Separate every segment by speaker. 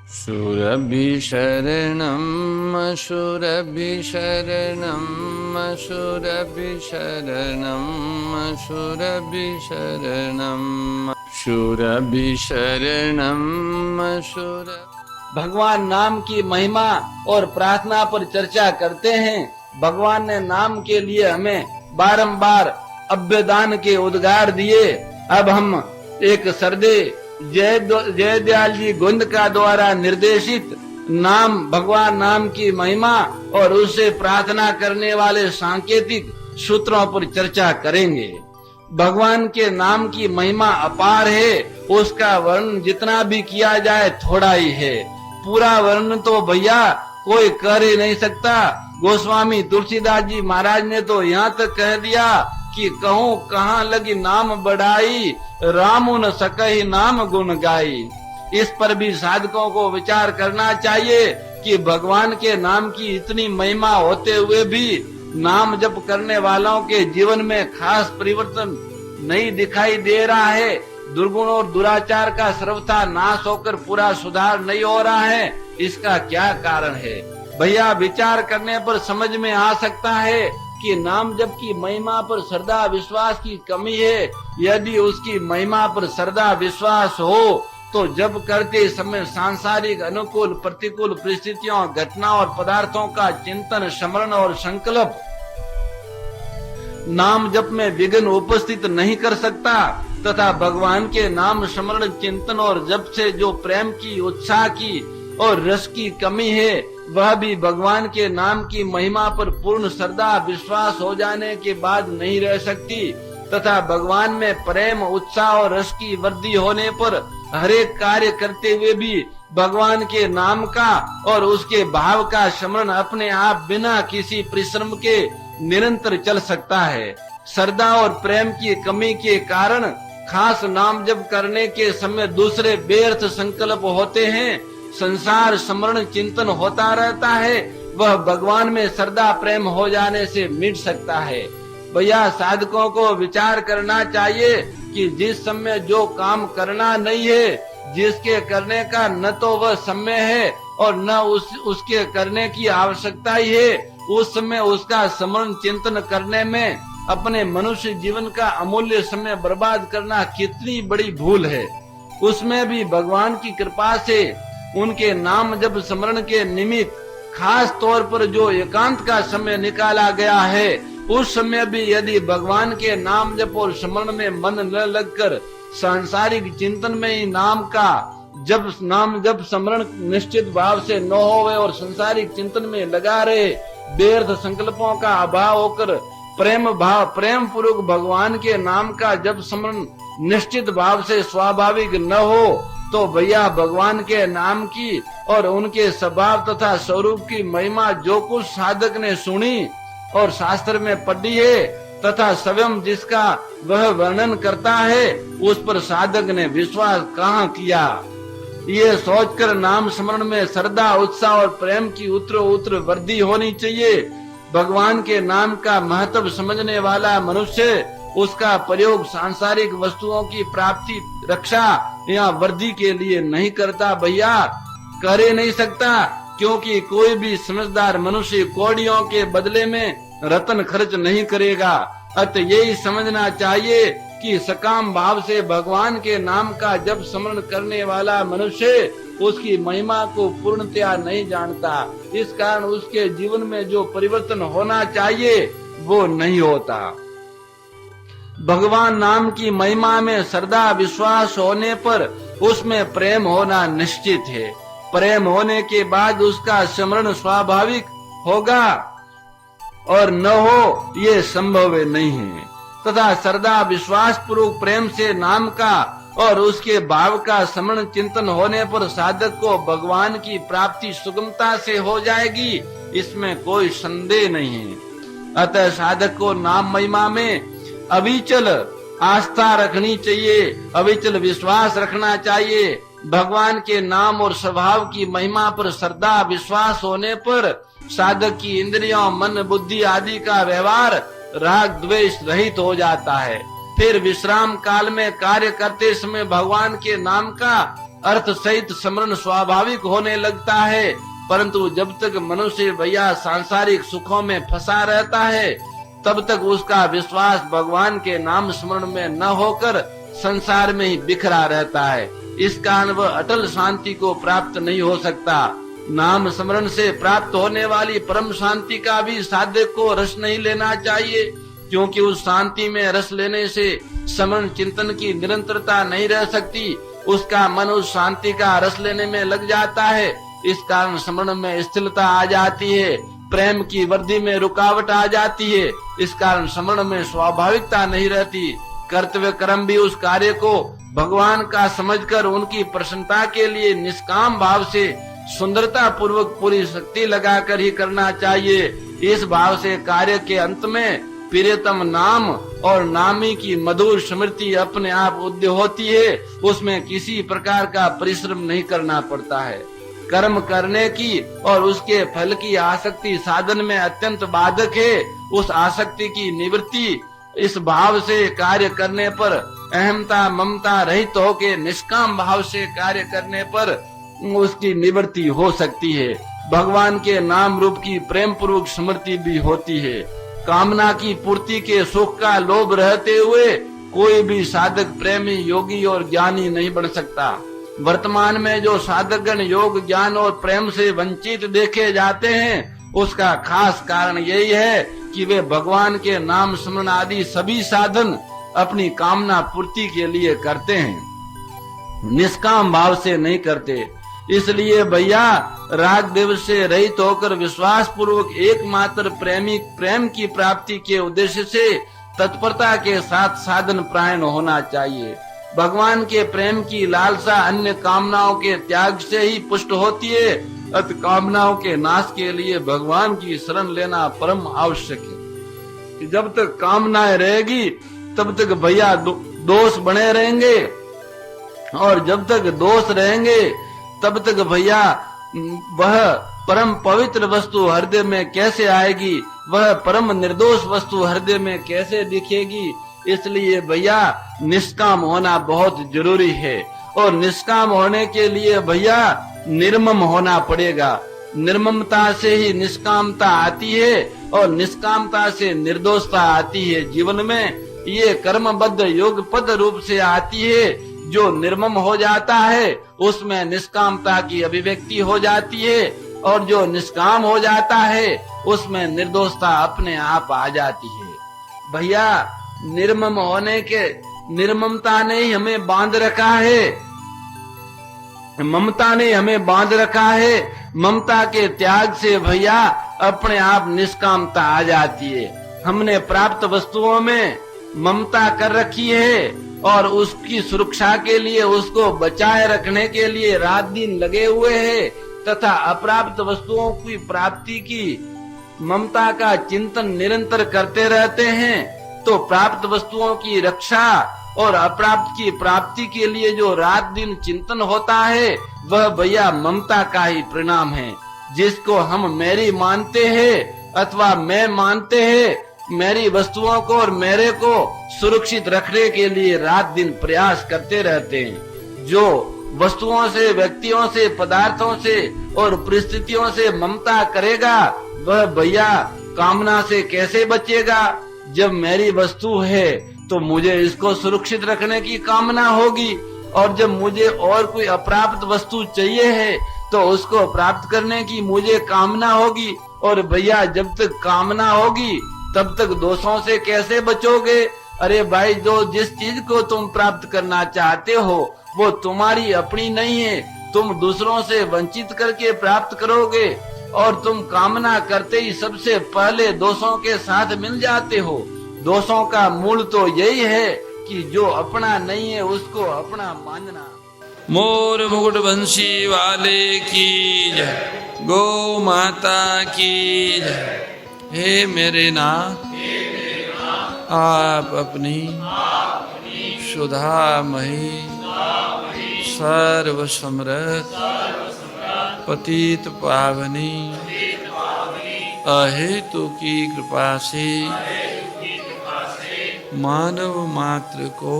Speaker 1: शूरभिशरणम् शूरभिशरणम् शूरभिशरणम् शूरभिशरणम् शूरभिशरणम् शूर।
Speaker 2: भगवान नाम की महिमा और प्रार्थना पर चर्चा करते हैं। भगवान ने नाम के लिए हमें बारंबार अभ्यदान के उद्गार दिए। अब हम एक सरदे जयदयाल जी गोविंद का द्वारा निर्देशित नाम भगवान नाम की महिमा और उससे प्रार्थना करने वाले सांकेतिक सूत्रों पर चर्चा करेंगे। भगवान के नाम की महिमा अपार है, उसका वर्णन जितना भी किया जाए थोड़ा ही है। पूरा वर्णन तो भैया कोई कर ही नहीं सकता। गोस्वामी तुलसीदास जी महाराज ने तो यहाँ तक कह दिया कि कहूँ कहाँ लगी नाम बढ़ाई, रामु न सकहि नाम गुण गाई। इस पर भी साधकों को विचार करना चाहिए कि भगवान के नाम की इतनी महिमा होते हुए भी नाम जप करने वालों के जीवन में खास परिवर्तन नहीं दिखाई दे रहा है। दुर्गुण और दुराचार का सर्वथा नाश होकर पूरा सुधार नहीं हो रहा है। इसका क्या कारण है भैया? विचार करने पर समझ में आ सकता है कि नाम जप की महिमा पर श्रद्धा विश्वास की कमी है। यदि उसकी महिमा पर श्रद्धा विश्वास हो तो जप करते समय सांसारिक अनुकूल प्रतिकूल परिस्थितियों घटना और पदार्थों का चिंतन स्मरण और संकल्प नाम जप में विघ्न उपस्थित नहीं कर सकता तथा भगवान के नाम स्मरण चिंतन और जप से जो प्रेम की उत्साह की और रस की कमी है वह भी भगवान के नाम की महिमा पर पूर्ण श्रद्धा विश्वास हो जाने के बाद नहीं रह सकती तथा भगवान में प्रेम उत्साह और रस की वृद्धि होने पर हरेक कार्य करते हुए भी भगवान के नाम का और उसके भाव का स्मरण अपने आप बिना किसी परिश्रम के निरंतर चल सकता है। श्रद्धा और प्रेम की कमी के कारण खास नाम जप करने के समय दूसरे व्यर्थ संकल्प होते हैं। संसार स्मरण चिंतन होता रहता है, वह भगवान में श्रद्धा प्रेम हो जाने से मिट सकता है। भैया साधकों को विचार करना चाहिए कि जिस समय जो काम करना नहीं है, जिसके करने का न तो वह समय है और न उसके करने की आवश्यकता ही है, उस समय उसका स्मरण चिंतन करने में अपने मनुष्य जीवन का अमूल्य समय बर्बाद करना कितनी बड़ी भूल है। उसमें भी भगवान की कृपा से उनके नाम जप स्मरण के निमित्त खास तौर पर जो एकांत का समय निकाला गया है, उस समय भी यदि भगवान के नाम जप और स्मरण में मन न लगकर सांसारिक चिंतन में ही नाम जप स्मरण निश्चित भाव से न होवे और सांसारिक चिंतन में लगा रहे, व्यर्थ संकल्पों का अभाव होकर प्रेम पूर्वक भगवान के नाम का जप स्मरण निश्चित भाव से स्वाभाविक न हो तो भैया भगवान के नाम की और उनके स्वभाव तथा स्वरूप की महिमा जो कुछ साधक ने सुनी और शास्त्र में पढ़ी है तथा स्वयं जिसका वह वर्णन करता है, उस पर साधक ने विश्वास कहाँ किया। ये सोचकर नाम स्मरण में श्रद्धा उत्साह और प्रेम की उत्तर वृद्धि होनी चाहिए। भगवान के नाम का महत्व समझने वाला मनुष्य उसका प्रयोग सांसारिक वस्तुओं की प्राप्ति रक्षा या वृद्धि के लिए नहीं करता भैया, कर ही नहीं सकता, क्योंकि कोई भी समझदार मनुष्य कौड़ियों के बदले में रत्न खर्च नहीं करेगा। अतः यही समझना चाहिए कि सकाम भाव से भगवान के नाम का जप स्मरण करने वाला मनुष्य उसकी महिमा को पूर्णतया नहीं जानता। इस कारण उसके जीवन में जो परिवर्तन होना चाहिए वो नहीं होता। भगवान नाम की महिमा में श्रद्धा विश्वास होने पर उसमें प्रेम होना निश्चित है। प्रेम होने के बाद उसका स्मरण स्वाभाविक होगा और न हो ये संभव नहीं है तथा श्रद्धा विश्वास पूर्वक प्रेम से नाम का और उसके भाव का स्मरण चिंतन होने पर साधक को भगवान की प्राप्ति सुगमता से हो जाएगी, इसमें कोई संदेह नहीं है। अतः साधक को नाम महिमा में अविचल आस्था रखनी चाहिए, अविचल विश्वास रखना चाहिए। भगवान के नाम और स्वभाव की महिमा पर श्रद्धा विश्वास होने पर साधक की इंद्रियों मन बुद्धि आदि का व्यवहार राग द्वेष रहित हो जाता है। फिर विश्राम काल में कार्य करते समय भगवान के नाम का अर्थ सहित स्मरण स्वाभाविक होने लगता है। परंतु जब तक मनुष्य भैया सांसारिक सुखों में फंसा रहता है, तब तक उसका विश्वास भगवान के नाम स्मरण में न होकर संसार में ही बिखरा रहता है। इस कारण वह अटल शांति को प्राप्त नहीं हो सकता। नाम स्मरण से प्राप्त होने वाली परम शांति का भी साधक को रस नहीं लेना चाहिए, क्योंकि उस शांति में रस लेने से स्मरण चिंतन की निरंतरता नहीं रह सकती। उसका मन उस शांति का रस लेने में लग जाता है। इस कारण स्मरण में स्थिरता आ जाती है, प्रेम की वृद्धि में रुकावट आ जाती है। इस कारण स्मरण में स्वाभाविकता नहीं रहती। कर्तव्य कर्म भी उस कार्य को भगवान का समझकर उनकी प्रसन्नता के लिए निष्काम भाव से सुंदरता पूर्वक पूरी शक्ति लगाकर ही करना चाहिए। इस भाव से कार्य के अंत में प्रियतम नाम और नामी की मधुर स्मृति अपने आप उदय होती है। उसमें किसी प्रकार का परिश्रम नहीं करना पड़ता है। कर्म करने की और उसके फल की आसक्ति साधन में अत्यंत बाधक है। उस आसक्ति की निवृत्ति इस भाव से कार्य करने पर, अहमता ममता रहित होकर निष्काम भाव से कार्य करने पर उसकी निवृत्ति हो सकती है। भगवान के नाम रूप की प्रेम पूर्वक स्मृति भी होती है। कामना की पूर्ति के सुख का लोभ रहते हुए कोई भी साधक प्रेमी, योगी और ज्ञानी नहीं बन सकता। वर्तमान में जो साधकगण योग, ज्ञान और प्रेम से वंचित देखे जाते हैं, उसका खास कारण यही है कि वे भगवान के नाम स्मरण आदि सभी साधन अपनी कामना पूर्ति के लिए करते हैं, निष्काम भाव से नहीं करते। इसलिए भैया राग देव से रहित होकर विश्वास पूर्वक एकमात्र प्रेम की प्राप्ति के उद्देश्य से तत्परता के साथ साधन प्रायण होना चाहिए। भगवान के प्रेम की लालसा अन्य कामनाओं के त्याग से ही पुष्ट होती है। अत कामनाओं के नाश के लिए भगवान की शरण लेना परम आवश्यक है। कि जब तक कामनाएं रहेगी तब तक भैया दोष बने रहेंगे, और जब तक दोष रहेंगे तब तक भैया वह परम पवित्र वस्तु हृदय में कैसे आएगी, वह परम निर्दोष वस्तु हृदय में कैसे दिखेगी। इसलिए भैया निष्काम होना बहुत जरूरी है, और निष्काम होने के लिए भैया निर्मम होना पड़ेगा। निर्ममता से ही निष्कामता आती है, और निष्कामता से निर्दोषता आती है। जीवन में ये कर्मबद्ध योग पद रूप से आती है। जो निर्मम हो जाता है उसमें निष्कामता की अभिव्यक्ति हो जाती है, और जो निष्काम हो जाता है उसमें निर्दोषता अपने आप आ जाती है। भैया निर्मम होने के, निर्ममता ने ही हमें बांध रखा है, ममता ने हमें बांध रखा है। ममता के त्याग से भैया अपने आप निष्कामता आ जाती है। हमने प्राप्त वस्तुओं में ममता कर रखी है, और उसकी सुरक्षा के लिए, उसको बचाए रखने के लिए रात दिन लगे हुए हैं, तथा अप्राप्त वस्तुओं की प्राप्ति की ममता का चिंतन निरंतर करते रहते हैं। तो प्राप्त वस्तुओं की रक्षा और अप्राप्त की प्राप्ति के लिए जो रात दिन चिंतन होता है, वह भैया ममता का ही परिणाम है। जिसको हम मेरी मानते हैं अथवा मैं मानते हैं, मेरी वस्तुओं को और मेरे को सुरक्षित रखने के लिए रात दिन प्रयास करते रहते हैं। जो वस्तुओं से, व्यक्तियों से, पदार्थों से और परिस्थितियों से ममता करेगा, वह भैया कामना से कैसे बचेगा। जब मेरी वस्तु है तो मुझे इसको सुरक्षित रखने की कामना होगी, और जब मुझे और कोई अप्राप्त वस्तु चाहिए है तो उसको प्राप्त करने की मुझे कामना होगी। और भैया जब तक कामना होगी तब तक दोषों से कैसे बचोगे। अरे भाई, जो जिस चीज को तुम प्राप्त करना चाहते हो वो तुम्हारी अपनी नहीं है, तुम दूसरों से वंचित करके प्राप्त करोगे, और तुम कामना करते ही सबसे पहले दोषों के साथ मिल जाते हो। दोषों का मूल तो यही है कि जो अपना नहीं है उसको अपना मानना।
Speaker 1: मोर मुकुट बंशी वाले की जय, गौ माता की जय। हे मेरे नाथ, आप अपनी सुधा मही सर्व समृत पतित पावनी अहेतु की कृपा से मानव मात्र को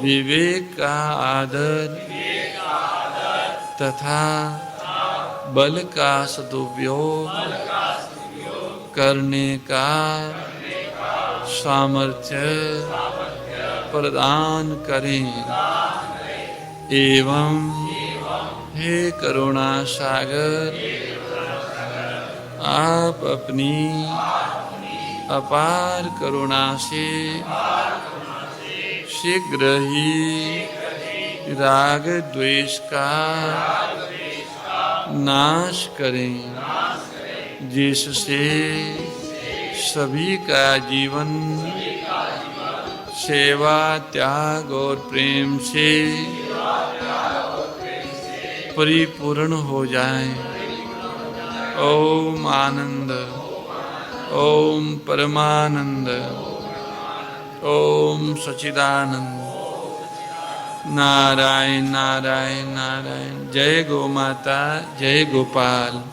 Speaker 1: विवेक का आदर तथा बल का सदुपयोग करने का सामर्थ्य प्रदान करें एवं हे करुणा सागर आप अपनी अपार करुणा से शीघ्र ही राग द्वेष का नाश करें जिससे सभी का जीवन सेवा त्याग और प्रेम से परिपूर्ण हो जाए। ओम आनंद, ओम परमानंद, ओम सच्चिदानंद। नारायण नारायण नारायण। जय गो माता, जय गोपाल।